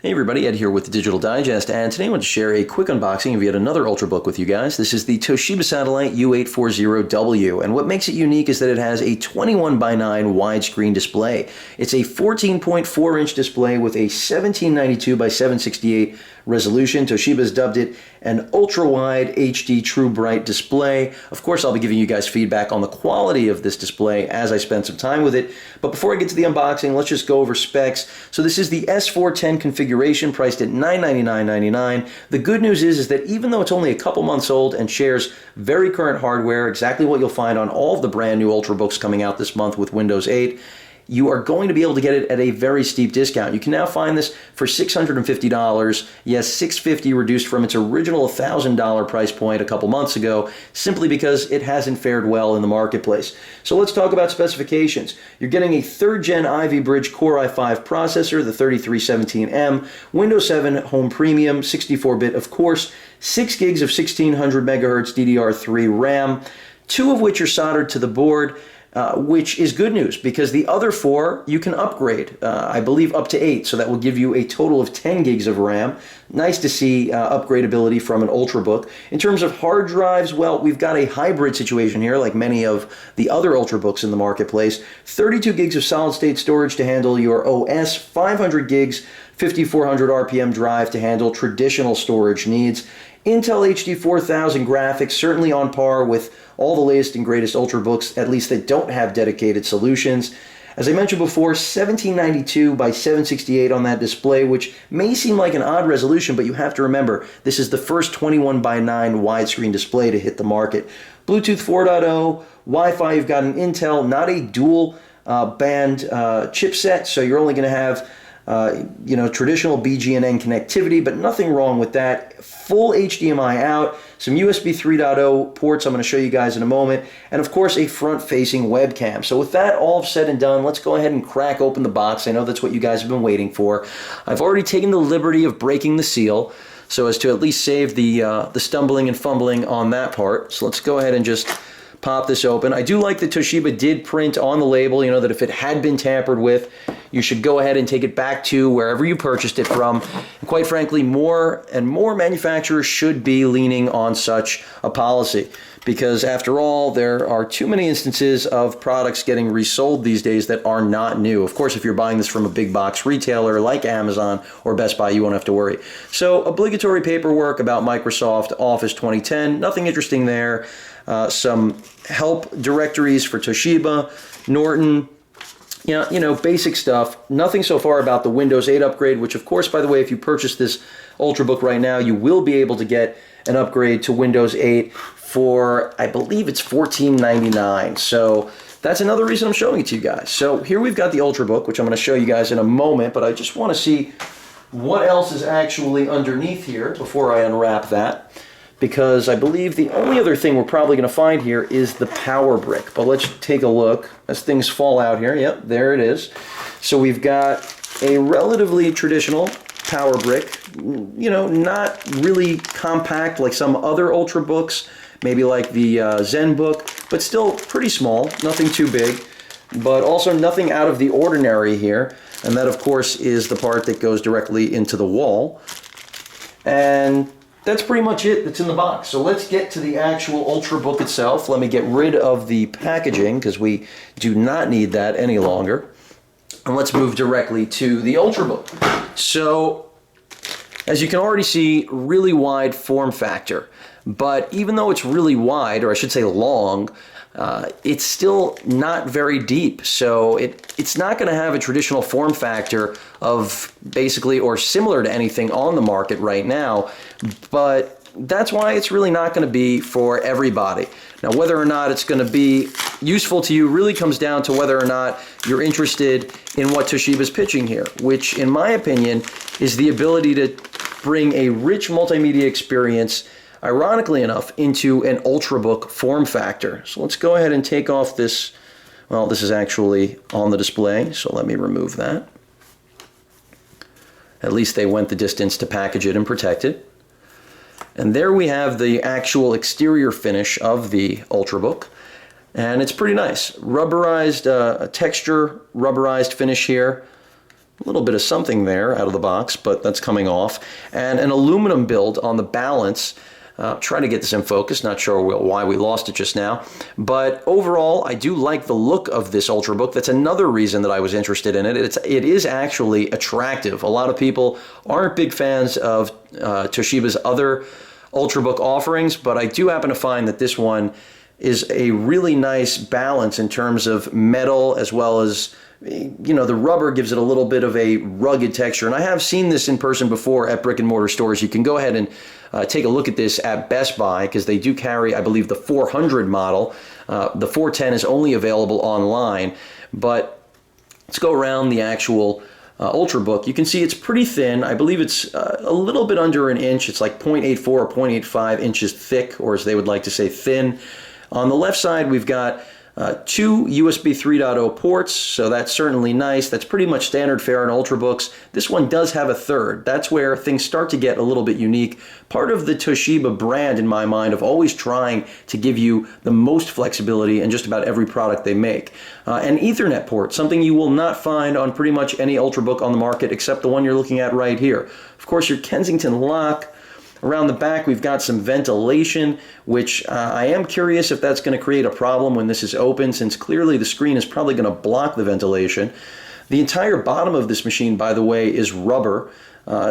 Hey everybody, Ed here with the Digital Digest, and today I want to share a quick unboxing of yet another Ultrabook with you guys. This is the Toshiba Satellite U840W, and what makes it unique is that it has a 21:9 widescreen display. It's a 14.4-inch display with a 1792 by 768 resolution. Toshiba's dubbed it an ultra-wide HD True Bright display. Of course, I'll be giving you guys feedback on the quality of this display as I spend some time with it. But before I get to the unboxing, let's just go over specs. So this is the S410 configuration, priced at $999.99. The good news is that even though it's only a couple months old and shares very current hardware, exactly what you'll find on all of the brand new Ultrabooks coming out this month with Windows 8, you are going to be able to get it at a very steep discount. You can now find this for $650. Yes, $650 reduced from its original $1,000 price point a couple months ago, simply because it hasn't fared well in the marketplace. So let's talk about specifications. You're getting a 3rd Gen Ivy Bridge Core i5 processor, the 3317M, Windows 7 Home Premium, 64-bit of course, 6 gigs of 1600 megahertz DDR3 RAM, 2 of which are soldered to the board, which is good news because the other 4 you can upgrade, I believe up to 8, so that will give you a total of 10 gigs of RAM. Nice to see upgradability from an Ultrabook. In terms of hard drives, well, we've got a hybrid situation here like many of the other Ultrabooks in the marketplace. 32 gigs of solid-state storage to handle your OS, 500 gigs, 5400 RPM drive to handle traditional storage needs. Intel HD 4000 graphics, certainly on par with all the latest and greatest Ultrabooks, at least that don't have dedicated solutions. As I mentioned before, 1792 by 768 on that display, which may seem like an odd resolution, but you have to remember, this is the first 21:9 widescreen display to hit the market. Bluetooth 4.0, Wi-Fi, you've got an Intel, not a dual band chipset, so you're only going to have traditional BGNN connectivity, but nothing wrong with that. Full HDMI out, some USB 3.0 ports I'm going to show you guys in a moment, and of course a front-facing webcam. So with that all said and done, let's go ahead and crack open the box. I know that's what you guys have been waiting for. I've already taken the liberty of breaking the seal so as to at least save the stumbling and fumbling on that part. So let's go ahead and just pop this open. I do like that Toshiba did print on the label, that if it had been tampered with, you should go ahead and take it back to wherever you purchased it from. And quite frankly, more and more manufacturers should be leaning on such a policy, because after all, there are too many instances of products getting resold these days that are not new. Of course, if you're buying this from a big box retailer like Amazon or Best Buy, you won't have to worry. So obligatory paperwork about Microsoft Office 2010, nothing interesting there. Some help directories for Toshiba, Norton, basic stuff. Nothing so far about the Windows 8 upgrade, which of course, by the way, if you purchase this Ultrabook right now, you will be able to get an upgrade to Windows 8 for, I believe it's $14.99. So that's another reason I'm showing it to you guys. So here we've got the Ultrabook, which I'm going to show you guys in a moment, but I just want to see what else is actually underneath here before I unwrap that, because I believe the only other thing we're probably going to find here is the power brick. But let's take a look as things fall out here. Yep, there it is. So we've got a relatively traditional power brick, not really compact like some other Ultrabooks, maybe like the ZenBook, but still pretty small, nothing too big, but also nothing out of the ordinary here. And that, of course, is the part that goes directly into the wall. And that's pretty much it that's in the box. So let's get to the actual Ultrabook itself. Let me get rid of the packaging because we do not need that any longer. And let's move directly to the Ultrabook. So, as you can already see, really wide form factor. But even though it's really wide, or I should say long, it's still not very deep. So it's not going to have a traditional form factor of basically or similar to anything on the market right now. But that's why it's really not going to be for everybody. Now, whether or not it's going to be useful to you really comes down to whether or not you're interested in what Toshiba's pitching here, which in my opinion is the ability to bring a rich multimedia experience, ironically enough, into an Ultrabook form factor. So let's go ahead and take off this. Well, this is actually on the display, so let me remove that. At least they went the distance to package it and protect it. And there we have the actual exterior finish of the Ultrabook. And it's pretty nice. Rubberized, texture, rubberized finish here. A little bit of something there out of the box, but that's coming off. And an aluminum build on the balance. Trying to get this in focus, not sure why we lost it just now. But overall, I do like the look of this Ultrabook. That's another reason that I was interested in it. It is actually attractive. A lot of people aren't big fans of Toshiba's other Ultrabook offerings, but I do happen to find that this one is a really nice balance in terms of metal, as well as, you know, the rubber gives it a little bit of a rugged texture. And I have seen this in person before at brick and mortar stores. You can go ahead and take a look at this at Best Buy, because they do carry, I believe, the 400 model. The 410 is only available online. But let's go around the actual Ultrabook. You can see it's pretty thin. I believe it's a little bit under an inch. It's like 0.84 or 0.85 inches thick, or as they would like to say, thin. On the left side, we've got two USB 3.0 ports, so that's certainly nice. That's pretty much standard fare on Ultrabooks. This one does have a third. That's where things start to get a little bit unique. Part of the Toshiba brand, in my mind, of always trying to give you the most flexibility in just about every product they make. An Ethernet port, something you will not find on pretty much any Ultrabook on the market except the one you're looking at right here. Of course, your Kensington lock. Around the back, we've got some ventilation, which I am curious if that's going to create a problem when this is open, since clearly the screen is probably going to block the ventilation. The entire bottom of this machine, by the way, is rubber.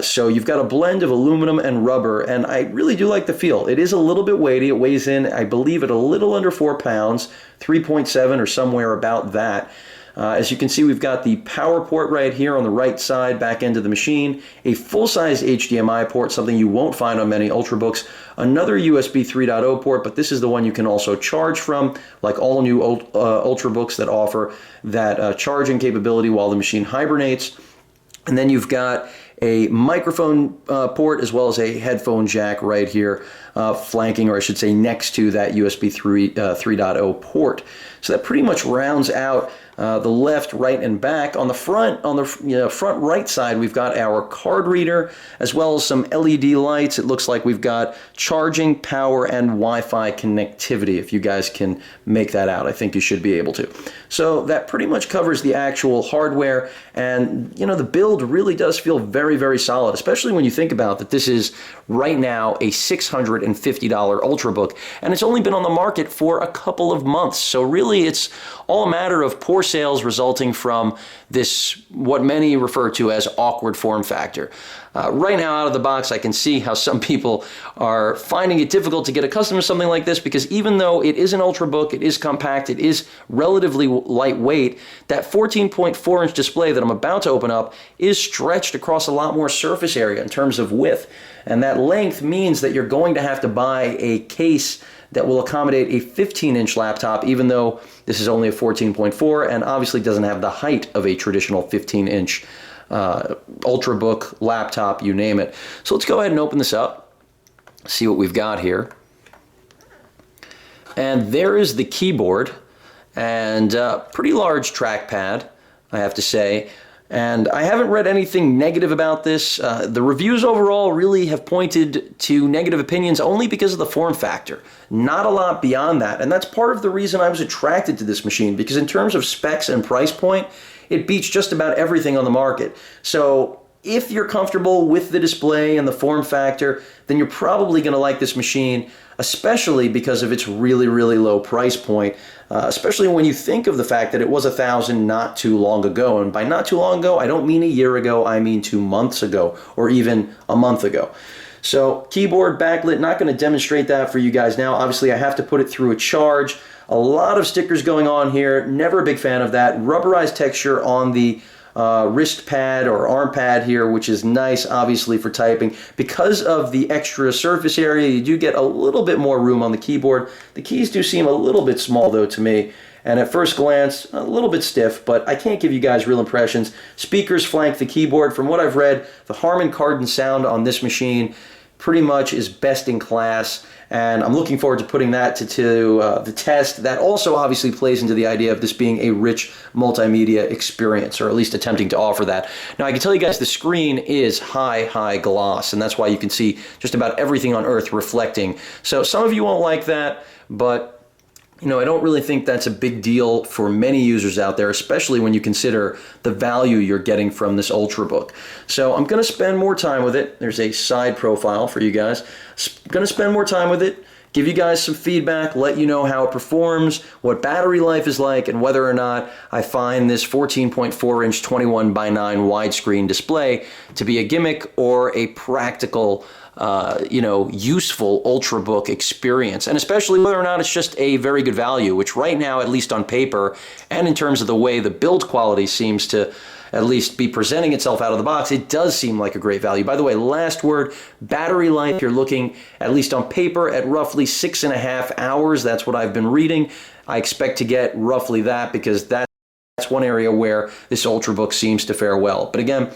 So you've got a blend of aluminum and rubber, and I really do like the feel. It is a little bit weighty. It weighs in, I believe, at a little under 4 pounds, 3.7 or somewhere about that. As you can see, we've got the power port right here on the right side, back end of the machine, a full-size HDMI port, something you won't find on many Ultrabooks, another USB 3.0 port, but this is the one you can also charge from, like all new Ultrabooks that offer that charging capability while the machine hibernates. And then you've got a microphone port as well as a headphone jack right here, flanking, or I should say next to that USB 3.0 port. So that pretty much rounds out the left, right, and back. On the front, front right side, we've got our card reader as well as some LED lights. It looks like we've got charging, power, and Wi-Fi connectivity. If you guys can make that out, I think you should be able to. So that pretty much covers the actual hardware, and you know, the build really does feel very, very solid, especially when you think about that this is right now a $650 Ultrabook, and it's only been on the market for a couple of months. So really, it's all a matter of poor sales resulting from this, what many refer to as awkward form factor. Right now, out of the box, I can see how some people are finding it difficult to get accustomed to something like this, because even though it is an Ultrabook, it is compact, it is relatively lightweight, that 14.4-inch display that I'm about to open up is stretched across a lot more surface area in terms of width. And that length means that you're going to have to buy a case that will accommodate a 15-inch laptop, even though this is only a 14.4 and obviously doesn't have the height of a traditional 15-inch Ultrabook laptop, you name it. So let's go ahead and open this up, see what we've got here. And there is the keyboard, and pretty large trackpad, I have to say. And I haven't read anything negative about this. The reviews overall really have pointed to negative opinions only because of the form factor. Not a lot beyond that. And that's part of the reason I was attracted to this machine, because in terms of specs and price point, it beats just about everything on the market. So if you're comfortable with the display and the form factor, then you're probably going to like this machine, especially because of its really, really low price point, especially when you think of the fact that it was $1,000 not too long ago. And by not too long ago, I don't mean a year ago, I mean 2 months ago, or even a month ago. So keyboard backlit, not going to demonstrate that for you guys now. Obviously, I have to put it through a charge. A lot of stickers going on here. Never a big fan of that. Rubberized texture on the wrist pad or arm pad here, which is nice, obviously, for typing. Because of the extra surface area, you do get a little bit more room on the keyboard. The keys do seem a little bit small, though, to me. And at first glance, a little bit stiff, but I can't give you guys real impressions. Speakers flank the keyboard. From what I've read, the Harman Kardon sound on this machine pretty much is best in class, and I'm looking forward to putting that to the test. That also obviously plays into the idea of this being a rich multimedia experience, or at least attempting to offer that. Now, I can tell you guys the screen is high gloss, and that's why you can see just about everything on Earth reflecting. So some of you won't like that, but I don't really think that's a big deal for many users out there, especially when you consider the value you're getting from this Ultrabook. So I'm going to spend more time with it. There's a side profile for you guys. Going to spend more time with it, give you guys some feedback, let you know how it performs, what battery life is like, and whether or not I find this 14.4-inch 21:9 widescreen display to be a gimmick or a practical useful Ultrabook experience, and especially whether or not it's just a very good value, which right now, at least on paper, and in terms of the way the build quality seems to at least be presenting itself out of the box, it does seem like a great value. By the way, last word, battery life, you're looking, at least on paper, at roughly 6.5 hours. That's what I've been reading. I expect to get roughly that because that's one area where this Ultrabook seems to fare well. But again,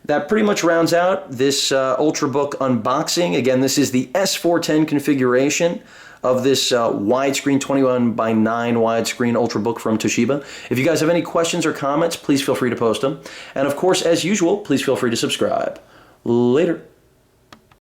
that pretty much rounds out this Ultrabook unboxing. Again, this is the S410 configuration of this widescreen 21:9 widescreen Ultrabook from Toshiba. If you guys have any questions or comments, please feel free to post them. And of course, as usual, please feel free to subscribe. Later.